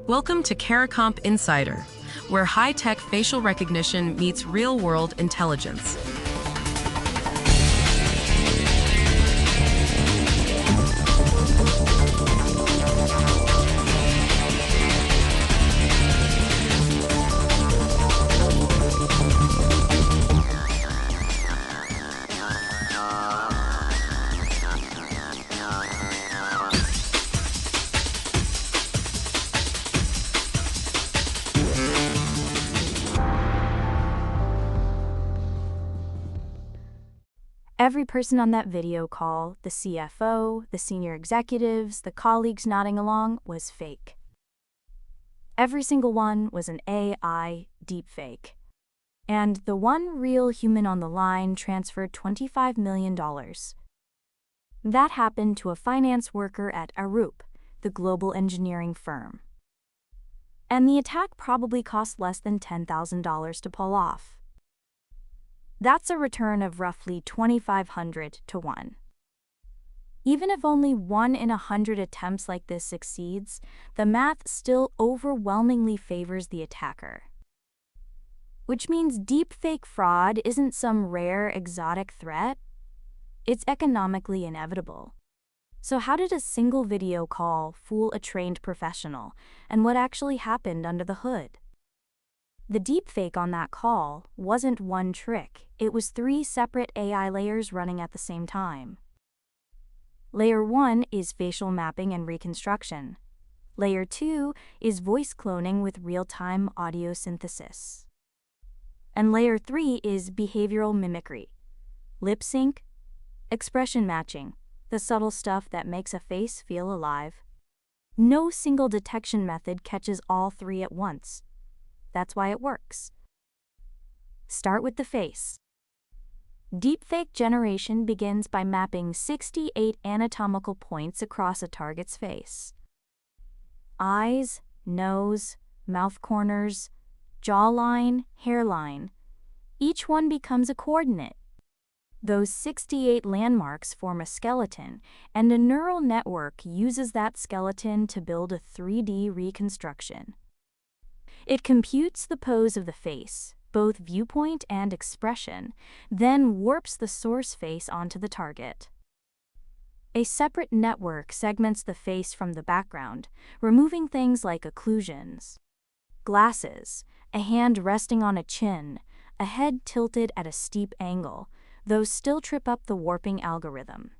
Welcome to CARICOMP Insider, where high-tech facial recognition meets real-world intelligence. Every person on that video call, the CFO, the senior executives, the colleagues nodding along, was fake. Every single one was an AI deepfake. And the one real human on the line transferred $25 million. That happened to a finance worker at Arup, the global engineering firm. And the attack probably cost less than $10,000 to pull off. That's a return of roughly 2,500 to 1. Even if only 1 in 100 attempts like this succeeds, the math still overwhelmingly favors the attacker. Which means deepfake fraud isn't some rare, exotic threat. It's economically inevitable. So how did a single video call fool a trained professional, and what actually happened under the hood? The deepfake on that call wasn't one trick, it was 3 separate AI layers running at the same time. Layer 1 is facial mapping and reconstruction. Layer 2 is voice cloning with real-time audio synthesis. And Layer 3 is behavioral mimicry, lip sync, expression matching, the subtle stuff that makes a face feel alive. No single detection method catches all 3 at once. That's why it works. Start with the face. Deepfake generation begins by mapping 68 anatomical points across a target's face. Eyes, nose, mouth corners, jawline, hairline. Each one becomes a coordinate. Those 68 landmarks form a skeleton, and a neural network uses that skeleton to build a 3D reconstruction. It computes the pose of the face, both viewpoint and expression, then warps the source face onto the target. A separate network segments the face from the background, removing things like occlusions, glasses, a hand resting on a chin, a head tilted at a steep angle. Those still trip up the warping algorithm.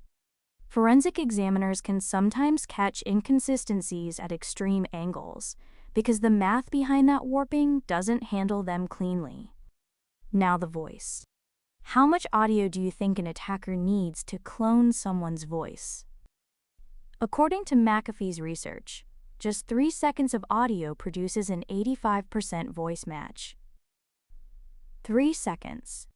Forensic examiners can sometimes catch inconsistencies at extreme angles, because the math behind that warping doesn't handle them cleanly. Now the voice. How much audio do you think an attacker needs to clone someone's voice? According to McAfee's research, just 3 seconds of audio produces an 85% voice match. 3 seconds.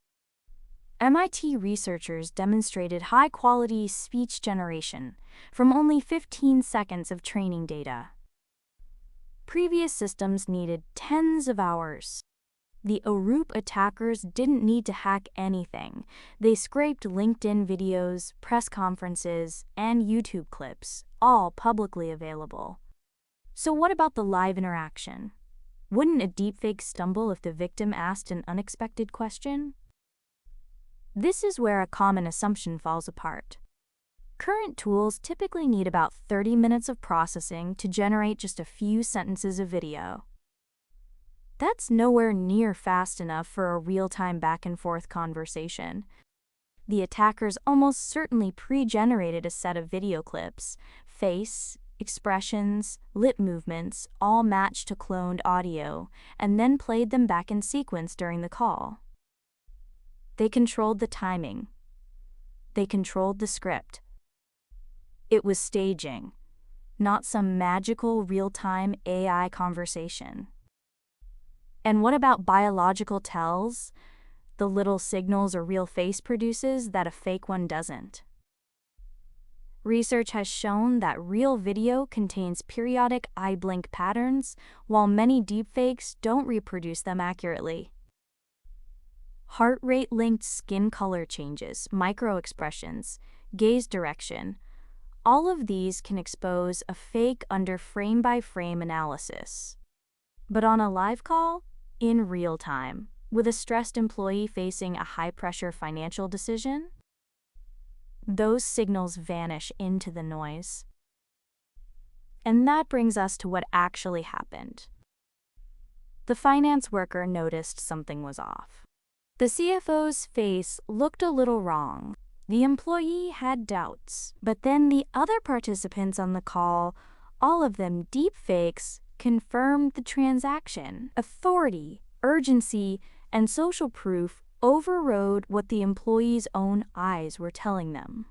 MIT researchers demonstrated high-quality speech generation from only 15 seconds of training data. Previous systems needed tens of hours. The Arup attackers didn't need to hack anything. They scraped LinkedIn videos, press conferences, and YouTube clips, all publicly available. So what about the live interaction? Wouldn't a deepfake stumble if the victim asked an unexpected question? This is where a common assumption falls apart. Current tools typically need about 30 minutes of processing to generate just a few sentences of video. That's nowhere near fast enough for a real-time back-and-forth conversation. The attackers almost certainly pre-generated a set of video clips, face, expressions, lip movements, all matched to cloned audio, and then played them back in sequence during the call. They controlled the timing. They controlled the script. It was staging, not some magical real-time AI conversation. And what about biological tells? The little signals a real face produces that a fake one doesn't. Research has shown that real video contains periodic eye blink patterns, while many deepfakes don't reproduce them accurately. Heart rate-linked skin color changes, micro-expressions, gaze direction, All of these can expose a fake under frame-by-frame analysis. But on a live call, in real time, with a stressed employee facing a high-pressure financial decision, those signals vanish into the noise. And that brings us to what actually happened. The finance worker noticed something was off. The CFO's face looked a little wrong. The employee had doubts, but then the other participants on the call, all of them deepfakes, confirmed the transaction. Authority, urgency, and social proof overrode what the employee's own eyes were telling them.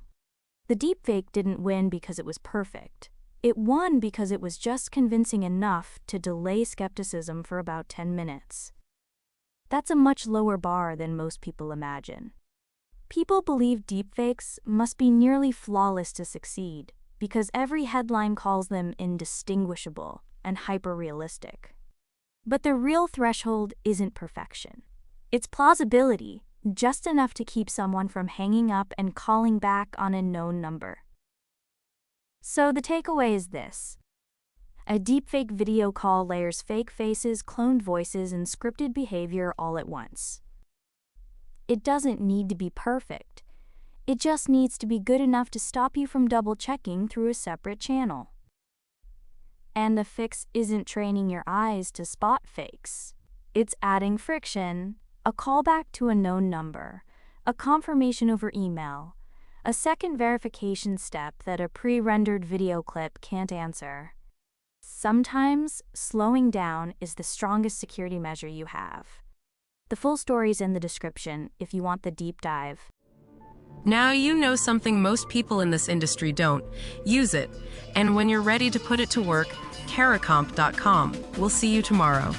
The deepfake didn't win because it was perfect. It won because it was just convincing enough to delay skepticism for about 10 minutes. That's a much lower bar than most people imagine. People believe deepfakes must be nearly flawless to succeed because every headline calls them indistinguishable and hyper-realistic. But the real threshold isn't perfection. It's plausibility, just enough to keep someone from hanging up and calling back on a known number. So the takeaway is this. A deepfake video call layers fake faces, cloned voices, and scripted behavior all at once. It doesn't need to be perfect. It just needs to be good enough to stop you from double-checking through a separate channel. And the fix isn't training your eyes to spot fakes. It's adding friction, a callback to a known number, a confirmation over email, a second verification step that a pre-rendered video clip can't answer. Sometimes, slowing down is the strongest security measure you have. The full story's in the description if you want the deep dive. Now you know something most people in this industry don't. Use it. And when you're ready to put it to work, caracomp.com. We'll see you tomorrow.